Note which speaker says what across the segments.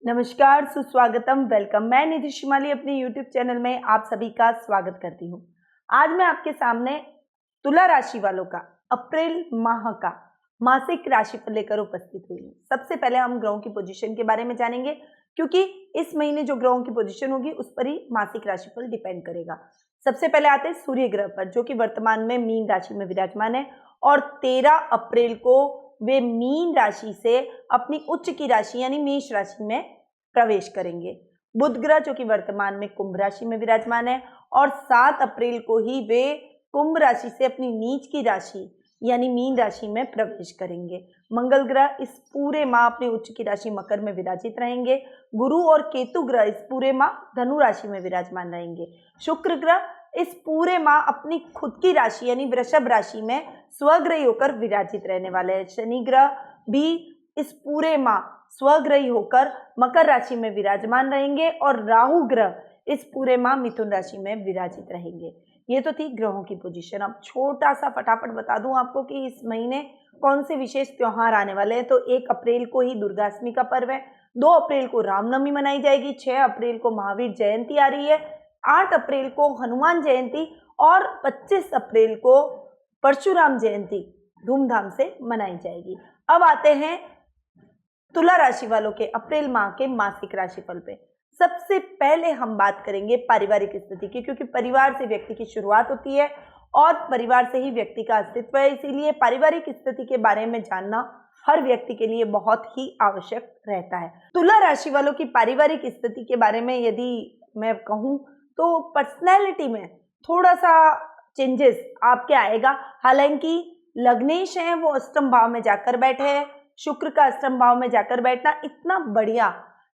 Speaker 1: नमस्कार, सुस्वागतम, वेलकम। मैं निधि शिमाली अपने YouTube चैनल में आप सभी का स्वागत करती हूँ। आज मैं आपके सामने तुला राशि वालों का अप्रैल माह का मासिक राशिफल लेकर उपस्थित हुई हूँ। सबसे पहले हम ग्रहों की पोजीशन के बारे में जानेंगे, क्योंकि इस महीने जो ग्रहों की पोजीशन होगी उस पर ही मासिक राशिफल डिपेंड करेगा। सबसे पहले आते हैं सूर्य ग्रह पर, जो कि वर्तमान में मीन राशि में विराजमान है और 13 अप्रैल को वे मीन राशि से अपनी उच्च की राशि यानी मेष राशि में प्रवेश करेंगे। बुध ग्रह जो कि वर्तमान में कुंभ राशि में विराजमान है और 7 अप्रैल को ही वे कुंभ राशि से अपनी नीच की राशि यानी मीन राशि में प्रवेश करेंगे। मंगल ग्रह इस पूरे माह अपनी उच्च की राशि मकर में विराजित रहेंगे। गुरु और केतु ग्रह इस पूरे माह धनु राशि में विराजमान रहेंगे। शुक्र ग्रह इस पूरे माह अपनी खुद की राशि यानी वृषभ राशि में स्वग्रही होकर विराजित रहने वाले हैं। शनि ग्रह भी इस पूरे माह स्वग्रही होकर मकर राशि में विराजमान रहेंगे और राहु ग्रह इस पूरे माह मिथुन राशि में विराजित रहेंगे। ये तो थी ग्रहों की पोजीशन। अब छोटा सा फटाफट बता दूं आपको कि इस महीने कौन से विशेष त्योहार आने वाले हैं। तो 1 अप्रैल को ही दुर्गाष्टमी का पर्व है, 2 अप्रैल को रामनवमी मनाई जाएगी, 6 अप्रैल को महावीर जयंती आ रही है, 8 अप्रैल को हनुमान जयंती और 25 अप्रैल को परशुराम जयंती धूमधाम से मनाई जाएगी। अब आते हैं तुला राशि वालों के अप्रैल माह के मासिक राशिफल पे। सबसे पहले हम बात करेंगे पारिवारिक स्थिति की, क्योंकि परिवार से व्यक्ति की शुरुआत होती है और परिवार से ही व्यक्ति का अस्तित्व है। इसीलिए पारिवारिक स्थिति के बारे में जानना हर व्यक्ति के लिए बहुत ही आवश्यक रहता है। तुला राशि वालों की पारिवारिक स्थिति के बारे में यदि मैं कहूँ तो पर्सनैलिटी में थोड़ा सा चेंजेस आपके आएगा। हालांकि लग्नेश है वो अष्टम भाव में जाकर बैठे हैं। शुक्र का अष्टम भाव में जाकर बैठना इतना बढ़िया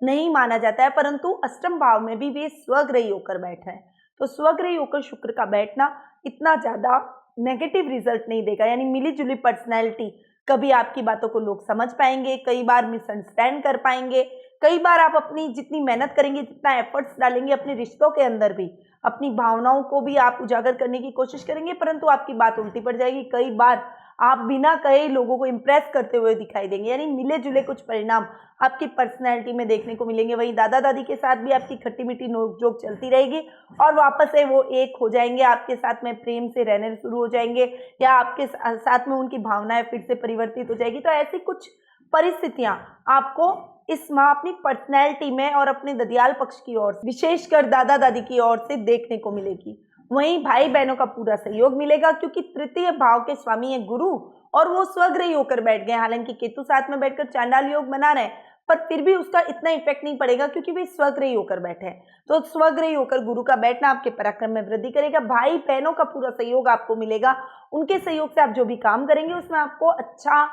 Speaker 1: नहीं माना जाता है, परंतु अष्टम भाव में भी वे स्वग्रही होकर बैठे हैं। तो स्वग्रही होकर शुक्र का बैठना इतना ज्यादा नेगेटिव रिजल्ट नहीं देगा, यानी मिली जुली पर्सनैलिटी। कभी आपकी बातों को लोग समझ पाएंगे, कई बार मिसअंडरस्टैंड कर पाएंगे, कई बार आप अपनी जितनी मेहनत करेंगे, जितना एफर्ट्स डालेंगे अपने रिश्तों के अंदर भी, अपनी भावनाओं को भी आप उजागर करने की कोशिश करेंगे, परंतु आपकी बात उल्टी पड़ जाएगी। कई बार आप बिना कहे लोगों को इम्प्रेस करते हुए दिखाई देंगे, यानी मिले जुले कुछ परिणाम आपकी पर्सनैलिटी में देखने को मिलेंगे। वहीं दादा दादी के साथ भी आपकी खट्टी मीठी नोकझोंक चलती रहेगी और वापस से वो एक हो जाएंगे, आपके साथ में प्रेम से रहने शुरू हो जाएंगे या आपके साथ में उनकी भावनाएं फिर से परिवर्तित हो जाएगी। तो ऐसी कुछ परिस्थितियां आपको इस माह अपनी पर्सनैलिटी में और अपने ददियाल पक्ष की ओर, विशेषकर दादा दादी की ओर से देखने को मिलेगी। वहीं भाई बहनों का पूरा सहयोग मिलेगा, क्योंकि तृतीय भाव के स्वामी है गुरु और वो स्वग्रही होकर बैठ गए। हालांकि केतु साथ में बैठकर चांडाल योग बना रहे हैं, पर फिर भी उसका इतना इफेक्ट नहीं पड़ेगा क्योंकि वे स्वग्रही होकर बैठे हैं। तो स्वग्रही होकर गुरु का बैठना आपके पराक्रम में वृद्धि करेगा। भाई बहनों का पूरा सहयोग आपको मिलेगा। उनके सहयोग से आप जो भी काम करेंगे उसमें आपको अच्छा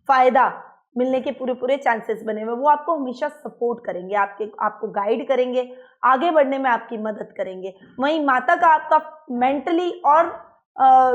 Speaker 1: फायदा मिलने के पूरे चांसेस बने हुए। वो आपको हमेशा सपोर्ट करेंगे, आपको गाइड करेंगे, आगे बढ़ने में आपकी मदद करेंगे। वहीं माता का आपका मेंटली और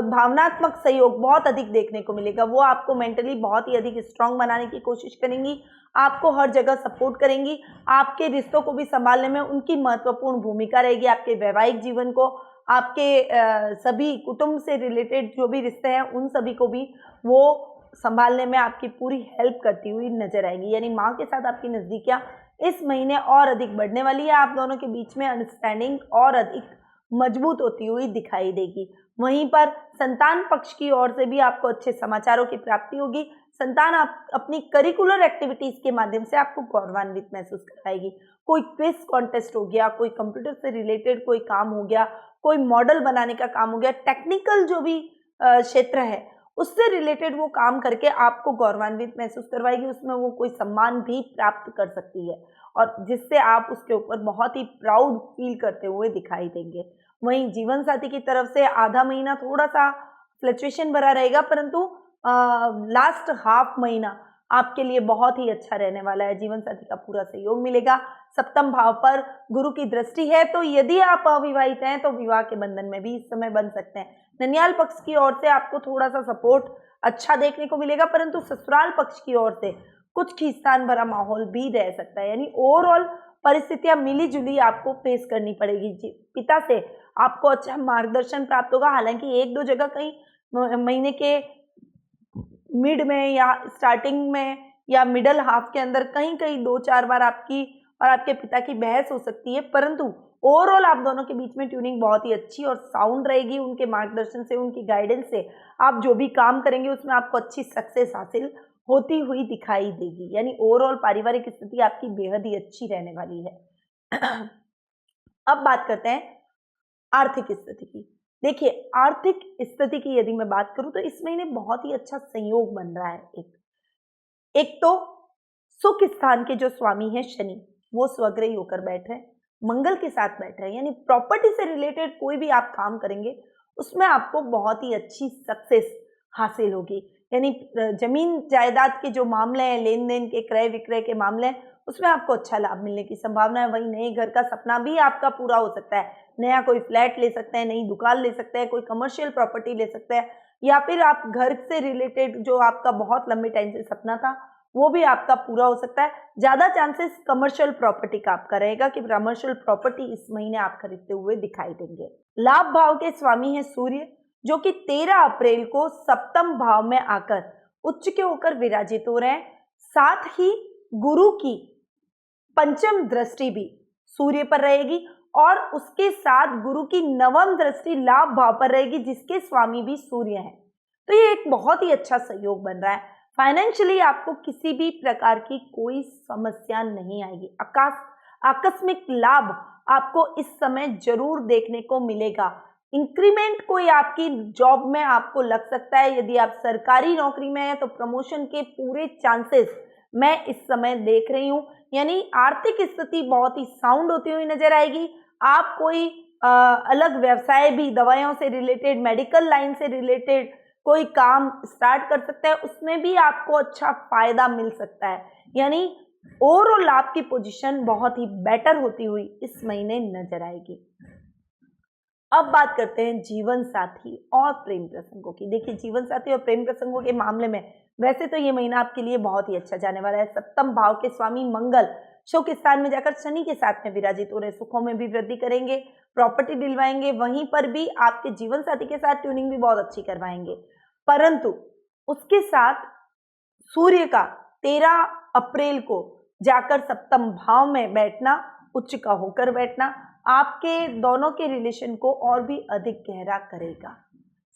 Speaker 1: भावनात्मक सहयोग बहुत अधिक देखने को मिलेगा। वो आपको मेंटली बहुत ही अधिक स्ट्रांग बनाने की कोशिश करेंगी, आपको हर जगह सपोर्ट करेंगी, आपके रिश्तों को भी संभालने में उनकी महत्वपूर्ण भूमिका रहेगी। आपके वैवाहिक जीवन को, आपके सभी कुटुंब से रिलेटेड जो भी रिश्ते हैं उन सभी को भी वो संभालने में आपकी पूरी हेल्प करती हुई नजर आएगी। यानी माँ के साथ आपकी नजदीकियां इस महीने और अधिक बढ़ने वाली है। आप दोनों के बीच में अंडरस्टैंडिंग और अधिक मजबूत होती हुई दिखाई देगी। वहीं पर संतान पक्ष की ओर से भी आपको अच्छे समाचारों की प्राप्ति होगी। संतान आप अपनी करिकुलर एक्टिविटीज के माध्यम से आपको गौरवान्वित महसूस कराएगी। कोई क्विज कॉन्टेस्ट हो गया, कोई कंप्यूटर से रिलेटेड कोई काम हो गया, कोई मॉडल बनाने का काम हो गया, टेक्निकल जो भी क्षेत्र है उससे रिलेटेड वो काम करके आपको गौरवान्वित महसूस करवाएगी। उसमें वो कोई सम्मान भी प्राप्त कर सकती है और जिससे आप उसके ऊपर बहुत ही प्राउड फील करते हुए दिखाई देंगे। वहीं जीवन साथी की तरफ से आधा महीना थोड़ा सा फ्लक्चुएशन भरा रहेगा, परंतु लास्ट हाफ महीना आपके लिए बहुत ही अच्छा रहने वाला है। जीवन साथी का पूरा सहयोग मिलेगा। सप्तम भाव पर गुरु की दृष्टि है, तो यदि आप अविवाहित हैं तो विवाह के बंधन में भी इस समय बन सकते हैं। ननियाल पक्ष की ओर से आपको थोड़ा सा सपोर्ट अच्छा देखने को मिलेगा, परंतु ससुराल पक्ष की ओर से कुछ खींचतान भरा माहौल भी रह सकता है। यानी ओवरऑल परिस्थितियां मिली जुली आपको फेस करनी पड़ेगी। पिता से आपको अच्छा मार्गदर्शन प्राप्त होगा। हालांकि 1-2 जगह कहीं महीने के मिड में या स्टार्टिंग में या मिडल हाफ के अंदर कहीं कहीं 2-4 बार आपकी और आपके पिता की बहस हो सकती है, परंतु ओवरऑल आप दोनों के बीच में ट्यूनिंग बहुत ही अच्छी और साउंड रहेगी। उनके मार्गदर्शन से, उनकी गाइडेंस से आप जो भी काम करेंगे उसमें आपको अच्छी सक्सेस हासिल होती हुई दिखाई देगी। यानी ओवरऑल पारिवारिक स्थिति आपकी बेहद ही अच्छी रहने वाली है। अब बात करते हैं आर्थिक स्थिति की। देखिए, आर्थिक स्थिति की यदि मैं बात करूं तो इस महीने बहुत ही अच्छा संयोग बन रहा है। एक तो सुख स्थान के जो स्वामी हैं शनि, वो स्वग्रही होकर बैठ रहे हैं, मंगल के साथ बैठ रहे हैं। यानी प्रॉपर्टी से रिलेटेड कोई भी आप काम करेंगे उसमें आपको बहुत ही अच्छी सक्सेस हासिल होगी। यानी जमीन जायदाद के जो मामले हैं, लेन देन के, क्रय विक्रय के मामले हैं, उसमें आपको अच्छा लाभ मिलने की संभावना है। वहीं नए घर का सपना भी आपका पूरा हो सकता है। नया कोई फ्लैट ले सकते हैं, नई दुकान ले सकते हैं, कोई कमर्शियल प्रॉपर्टी ले सकते हैं, या फिर आप घर से रिलेटेड जो आपका बहुत लंबे टाइम से सपना था वो भी आपका पूरा हो सकता है। ज़्यादा चांसेस कमर्शियल प्रॉपर्टी का आपका रहेगा कि कमर्शियल प्रॉपर्टी इस महीने आप खरीदते हुए दिखाई देंगे। लाभ भाव के स्वामी हैं सूर्य, जो कि 13 अप्रैल को सप्तम भाव में आकर उच्च के होकर विराजित हो रहे हैं। साथ ही गुरु की पंचम दृष्टि भी सूर्य पर रहेगी और उसके साथ गुरु की नवम दृष्टि लाभ भाव पर रहेगी, जिसके स्वामी भी सूर्य हैं। तो ये एक बहुत ही अच्छा सहयोग बन रहा है। फाइनेंशियली आपको किसी भी प्रकार की कोई समस्या नहीं आएगी। आकस्मिक लाभ आपको इस समय जरूर देखने को मिलेगा। इंक्रीमेंट कोई आपकी जॉब में आपको लग सकता है। यदि आप सरकारी नौकरी में हैं तो प्रमोशन के पूरे चांसेस मैं इस समय देख रही हूँ। यानी आर्थिक स्थिति बहुत ही साउंड होती हुई नजर आएगी। आप कोई अलग व्यवसाय भी, दवाइयों से रिलेटेड, मेडिकल लाइन से रिलेटेड कोई काम स्टार्ट कर सकते हैं, उसमें भी आपको अच्छा फायदा मिल सकता है। यानी ओवरऑल आपकी पोजीशन बहुत ही बेटर होती हुई इस महीने नजर आएगी। अब बात करते हैं जीवन साथी और प्रेम प्रसंगों की। देखिए, जीवन साथी और प्रेम प्रसंगों के मामले में वैसे तो ये महीना आपके लिए बहुत ही अच्छा जाने वाला है। सप्तम भाव के स्वामी मंगल सुख स्थान में जाकर शनि के साथ में विराजित हो रहे, सुखों में भी वृद्धि करेंगे, प्रॉपर्टी दिलवाएंगे, वहीं पर भी आपके जीवन साथी के साथ ट्यूनिंग भी बहुत अच्छी करवाएंगे। परंतु उसके साथ सूर्य का 13 अप्रैल को जाकर सप्तम भाव में बैठना, उच्च का होकर बैठना, आपके दोनों के रिलेशन को और भी अधिक गहरा करेगा।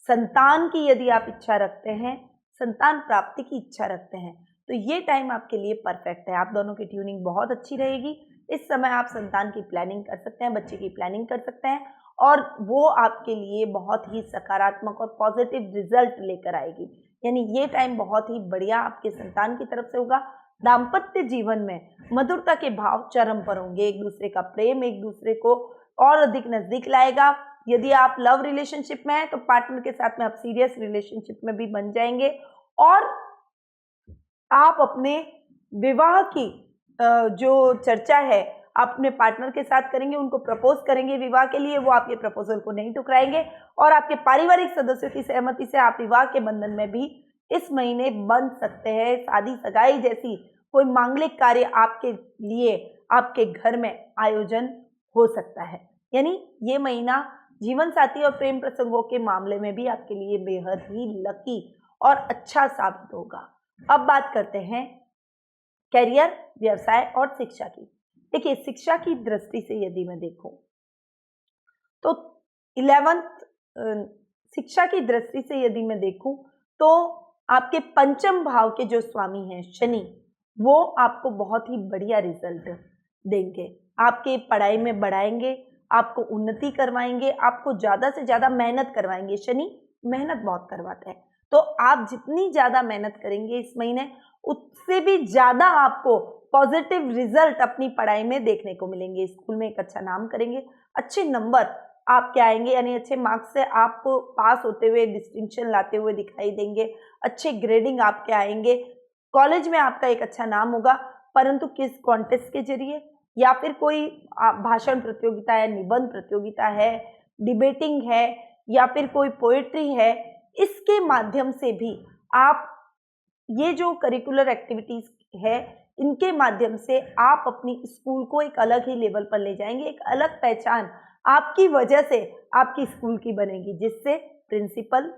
Speaker 1: संतान की यदि आप इच्छा रखते हैं, संतान प्राप्ति की इच्छा रखते हैं, तो ये टाइम आपके लिए परफेक्ट है। आप दोनों की ट्यूनिंग बहुत अच्छी रहेगी। इस समय आप संतान की प्लानिंग कर सकते हैं, बच्चे की प्लानिंग कर सकते हैं, और वो आपके लिए बहुत ही सकारात्मक और पॉजिटिव रिजल्ट लेकर आएगी। यानी ये टाइम बहुत ही बढ़िया आपके संतान की तरफ से होगा। दाम्पत्य जीवन में मधुरता के भाव चरम पर होंगे। एक दूसरे का प्रेम एक दूसरे को और अधिक नजदीक लाएगा। यदि आप लव रिलेशनशिप में हैं तो पार्टनर के साथ में आप सीरियस रिलेशनशिप में भी बन जाएंगे, और आप अपने विवाह की जो चर्चा है आप अपने पार्टनर के साथ करेंगे, उनको प्रपोज करेंगे विवाह के लिए, वो आपके प्रपोजल को नहीं ठुकराएंगे, और आपके पारिवारिक सदस्यों की सहमति से आप विवाह के बंधन में भी इस महीने बन सकते हैं। शादी सगाई जैसी कोई मांगलिक कार्य आपके लिए आपके घर में आयोजन हो सकता है। यानी ये महीना जीवन साथी और प्रेम प्रसंगों के मामले में भी आपके लिए बेहद ही लकी और अच्छा साबित होगा। अब बात करते हैं करियर, व्यवसाय और शिक्षा की। देखिए, शिक्षा की दृष्टि से यदि मैं देखूं तो 11th शिक्षा की दृष्टि से यदि मैं देखूं तो आपके पंचम भाव के जो स्वामी हैं शनि, वो आपको बहुत ही बढ़िया रिजल्ट देंगे। आपके पढ़ाई में बढ़ाएंगे, आपको उन्नति करवाएंगे, आपको ज़्यादा से ज़्यादा मेहनत करवाएंगे। शनि मेहनत बहुत करवाता है, तो आप जितनी ज़्यादा मेहनत करेंगे इस महीने, उससे भी ज़्यादा आपको पॉजिटिव रिजल्ट अपनी पढ़ाई में देखने को मिलेंगे। स्कूल में एक अच्छा नाम करेंगे, अच्छे नंबर आपके आएंगे, यानी अच्छे मार्क्स से आपको पास होते हुए, डिस्टिंक्शन लाते हुए दिखाई देंगे, अच्छे ग्रेडिंग आपके आएंगे, कॉलेज में आपका एक अच्छा नाम होगा। परंतु किस कॉन्टेस्ट के जरिए, या फिर कोई भाषण प्रतियोगिता है, निबंध प्रतियोगिता है, डिबेटिंग है, या फिर कोई पोएट्री है, इसके माध्यम से भी आप ये जो करिकुलर एक्टिविटीज है, इनके माध्यम से आप अपनी स्कूल को एक अलग ही लेवल पर ले जाएंगे। एक अलग पहचान आपकी वजह से आपकी स्कूल की बनेगी, जिससे प्रिंसिपल,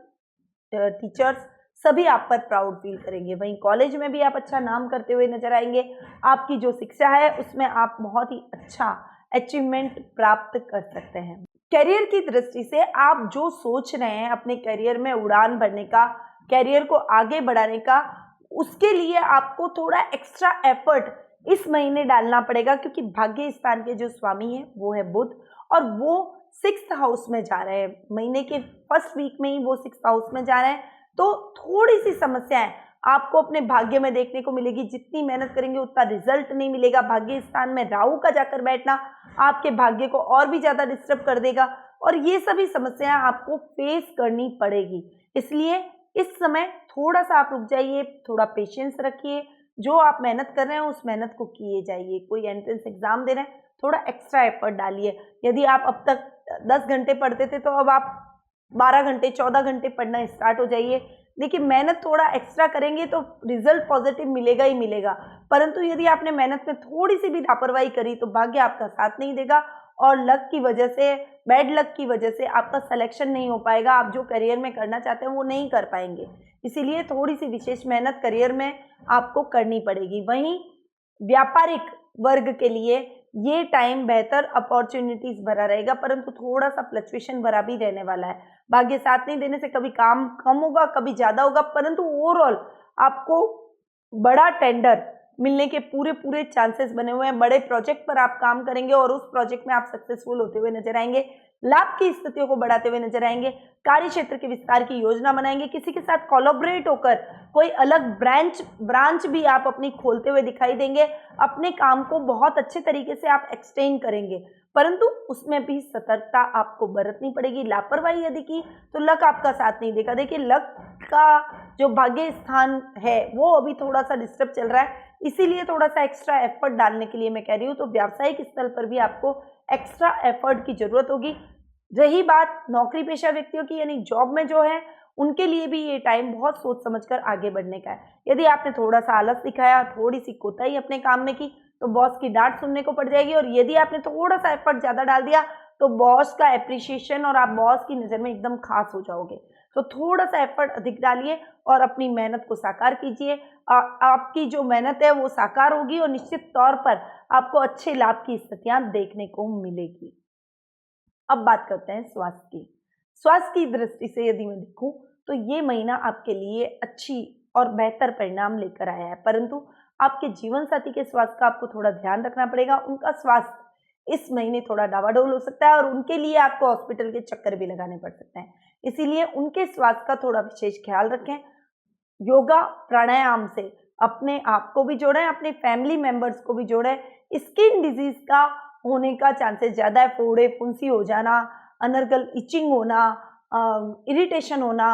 Speaker 1: टीचर्स सभी आप पर प्राउड फील करेंगे। वहीं कॉलेज में भी आप अच्छा नाम करते हुए नजर आएंगे। आपकी जो शिक्षा है उसमें आप बहुत ही अच्छा अचीवमेंट प्राप्त कर सकते हैं। करियर की दृष्टि से आप जो सोच रहे हैं अपने करियर में उड़ान भरने का, करियर को आगे बढ़ाने का, उसके लिए आपको थोड़ा एक्स्ट्रा एफर्ट इस महीने डालना पड़ेगा, क्योंकि भाग्य स्थान के जो स्वामी है वो है बुध, और वो 6th हाउस में जा रहे हैं। महीने के फर्स्ट वीक में ही वो 6th हाउस में जा रहे हैं। तो थोड़ी सी समस्याएं आपको अपने भाग्य में देखने को मिलेगी। जितनी मेहनत करेंगे उतना रिजल्ट नहीं मिलेगा। भाग्य स्थान में राहु का जाकर बैठना आपके भाग्य को और भी ज्यादा डिस्टर्ब कर देगा, और ये सभी समस्याएं आपको फेस करनी पड़ेगी। इसलिए इस समय थोड़ा सा आप रुक जाइए, थोड़ा पेशेंस रखिए। जो आप मेहनत कर रहे हैं उस मेहनत को किए जाइए। कोई एंट्रेंस एग्जाम दे रहे हैं, थोड़ा एक्स्ट्रा एफर्ट डालिए। यदि आप अब तक 10 घंटे पढ़ते थे तो अब आप 12 घंटे 14 घंटे पढ़ना स्टार्ट हो जाइए। देखिए, मेहनत थोड़ा एक्स्ट्रा करेंगे तो रिजल्ट पॉजिटिव मिलेगा ही मिलेगा, परंतु यदि आपने मेहनत में थोड़ी सी भी लापरवाही करी तो भाग्य आपका साथ नहीं देगा, और लक की वजह से, बैड लक की वजह से आपका सिलेक्शन नहीं हो पाएगा। आप जो करियर में करना चाहते हैं वो नहीं कर पाएंगे। इसीलिए थोड़ी सी विशेष मेहनत करियर में आपको करनी पड़ेगी। वहीं व्यापारिक वर्ग के लिए ये टाइम बेहतर अपॉर्चुनिटीज भरा रहेगा, परंतु थोड़ा सा फ्लक्चुएशन भरा भी रहने वाला है। भाग्य साथ नहीं देने से कभी काम कम होगा, कभी ज्यादा होगा, परंतु ओवरऑल आपको बड़ा टेंडर मिलने के पूरे चांसेस बने हुए हैं। बड़े प्रोजेक्ट पर आप काम करेंगे और उस प्रोजेक्ट में आप सक्सेसफुल होते हुए नजर आएंगे। लाभ की स्थितियों को बढ़ाते हुए नजर आएंगे। कार्य क्षेत्र के विस्तार की योजना बनाएंगे। किसी के साथ कोलैबोरेट होकर कोई अलग ब्रांच भी आप अपनी खोलते हुए दिखाई देंगे। अपने काम को बहुत अच्छे तरीके से आप एक्सटेंड करेंगे, परंतु उसमें भी सतर्कता आपको बरतनी पड़ेगी। लापरवाही यदि की तो लक आपका साथ नहीं देगा। देखिए, लक का जो भाग्य स्थान है वो अभी थोड़ा सा डिस्टर्ब चल रहा है, इसीलिए थोड़ा सा एक्स्ट्रा एफर्ट डालने के लिए मैं कह रही हूँ। तो व्यावसायिक स्थल पर भी आपको एक्स्ट्रा एफर्ट की जरूरत होगी। रही बात नौकरी पेशा व्यक्तियों की, यानी जॉब में जो है, उनके लिए भी ये टाइम बहुत सोच समझकर आगे बढ़ने का है। यदि आपने थोड़ा सा आलस दिखाया, थोड़ी सी कोताही अपने काम में की, तो बॉस की डांट सुनने को पड़ जाएगी। और यदि आपने थोड़ा सा एफर्ट ज्यादा डाल दिया तो बॉस का एप्रिसिएशन और आप बॉस की नज़र में एकदम खास हो जाओगे। तो थोड़ा सा एफर्ट अधिक डालिए और अपनी मेहनत को साकार कीजिए। आपकी जो मेहनत है वो साकार होगी और निश्चित तौर पर आपको अच्छे लाभ की स्थितियां देखने को मिलेगी। अब बात करते हैं स्वास्थ्य की। स्वास्थ्य की दृष्टि से यदि मैं देखूं तो ये महीना आपके लिए अच्छी और बेहतर परिणाम लेकर आया है, परंतु आपके जीवन साथी के स्वास्थ्य का आपको थोड़ा ध्यान रखना पड़ेगा। उनका स्वास्थ्य इस महीने थोड़ा डावाडोल हो सकता है और उनके लिए आपको हॉस्पिटल के चक्कर भी लगाने पड़ सकते हैं, इसीलिए उनके स्वास्थ्य का थोड़ा विशेष ख्याल रखें। योगा प्राणायाम से अपने आप को भी जोड़ें, अपने फैमिली मेंबर्स को भी जोड़ें। स्किन डिजीज का होने का चांसेस ज़्यादा है। फोड़े फुंसी हो जाना, अनर्गल इचिंग होना, इरिटेशन होना,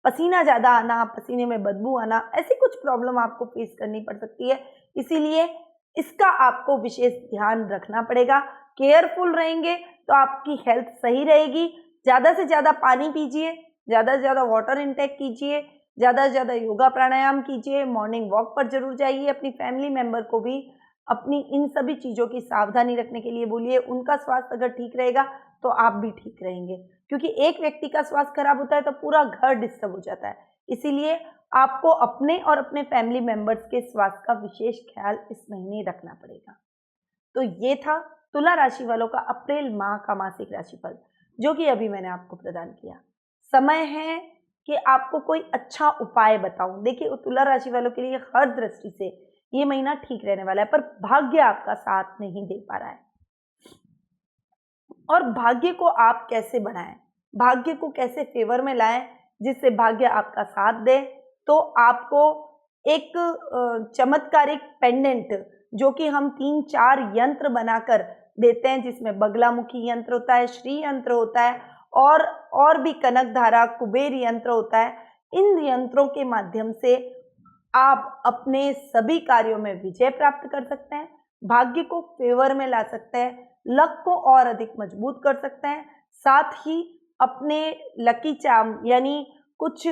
Speaker 1: पसीना ज़्यादा आना, पसीने में बदबू आना, ऐसी कुछ प्रॉब्लम आपको फेस करनी पड़ सकती है। इसीलिए इसका आपको विशेष ध्यान रखना पड़ेगा। केयरफुल रहेंगे तो आपकी हेल्थ सही रहेगी। ज़्यादा से ज़्यादा पानी पीजिए, ज़्यादा से ज़्यादा वाटर इंटेक कीजिए, ज़्यादा से ज़्यादा योगा प्राणायाम कीजिए, मॉर्निंग वॉक पर जरूर जाइए। अपनी फैमिली मेंबर को भी अपनी इन सभी चीज़ों की सावधानी रखने के लिए बोलिए। उनका स्वास्थ्य अगर ठीक रहेगा तो आप भी ठीक रहेंगे, क्योंकि एक व्यक्ति का स्वास्थ्य खराब होता है तो पूरा घर डिस्टर्ब हो जाता है। इसीलिए आपको अपने और अपने फैमिली मेंबर्स के स्वास्थ्य का विशेष ख्याल इस महीने रखना पड़ेगा। तो ये था तुला राशि वालों का अप्रैल माह का मासिक राशिफल, जो कि अभी मैंने आपको प्रदान किया। समय है कि आपको कोई अच्छा उपाय बताऊं। देखिए, तुला राशि वालों के लिए हर दृष्टि से ये महीना ठीक रहने वाला है, पर भाग्य आपका साथ नहीं दे पा रहा है। और भाग्य को आप कैसे बढ़ाएं, भाग्य को कैसे फेवर में लाएं जिससे भाग्य आपका साथ दे। तो आपको एक चमत्कारिक पेंडेंट, जो कि हम 3-4 यंत्र बनाकर देते हैं, जिसमें बगलामुखी यंत्र होता है, श्री यंत्र होता है और भी कनक धारा, कुबेर यंत्र होता है। इन यंत्रों के माध्यम से आप अपने सभी कार्यों में विजय प्राप्त कर सकते हैं, भाग्य को फेवर में ला सकते हैं, लक को और अधिक मजबूत कर सकते हैं। साथ ही अपने लकी चार्म, यानी कुछ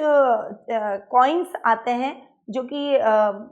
Speaker 1: कॉइन्स आते हैं जो कि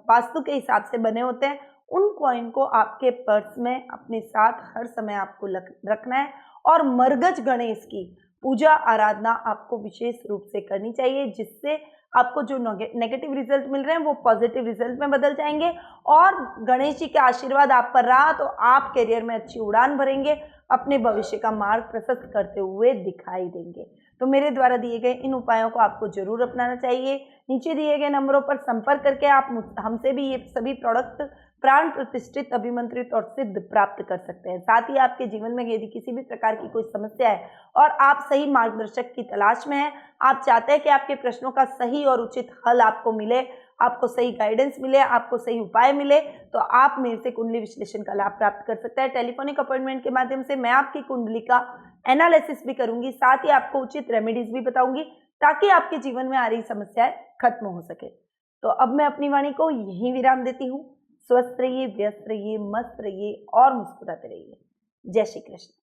Speaker 1: वास्तु के हिसाब से बने होते हैं, उन कॉइन को आपके पर्स में अपने साथ हर समय आपको रखना है। और मरगज गणेश की पूजा आराधना आपको विशेष रूप से करनी चाहिए, जिससे आपको जो नेगेटिव रिजल्ट मिल रहे हैं वो पॉजिटिव रिजल्ट में बदल जाएंगे और गणेश जी के आशीर्वाद आप पर रहा तो आप करियर में अच्छी उड़ान भरेंगे, अपने भविष्य का मार्ग प्रशस्त करते हुए दिखाई देंगे। तो मेरे द्वारा दिए गए इन उपायों को आपको जरूर अपनाना चाहिए। नीचे दिए गए नंबरों पर संपर्क करके आप हमसे भी ये सभी प्रोडक्ट प्राण प्रतिष्ठित, अभिमंत्रित और सिद्ध प्राप्त कर सकते हैं। साथ ही आपके जीवन में यदि किसी भी प्रकार की कोई समस्या है और आप सही मार्गदर्शक की तलाश में हैं, आप चाहते हैं कि आपके प्रश्नों का सही और उचित हल आपको मिले, आपको सही गाइडेंस मिले, आपको सही उपाय मिले, तो आप मेरे से कुंडली विश्लेषण का लाभ प्राप्त कर सकते हैं। टेलीफोनिक अपॉइंटमेंट के माध्यम से मैं आपकी कुंडली का एनालिसिस भी करूंगी, साथ ही आपको उचित रेमेडीज भी बताऊंगी ताकि आपके जीवन में आ रही समस्याएं खत्म हो सके। तो अब मैं अपनी वाणी को यहीं विराम देती हूँ। स्वस्थ रहिए, व्यस्त रहिए, मस्त रहिए और मुस्कुराते रहिए। जय श्री कृष्ण।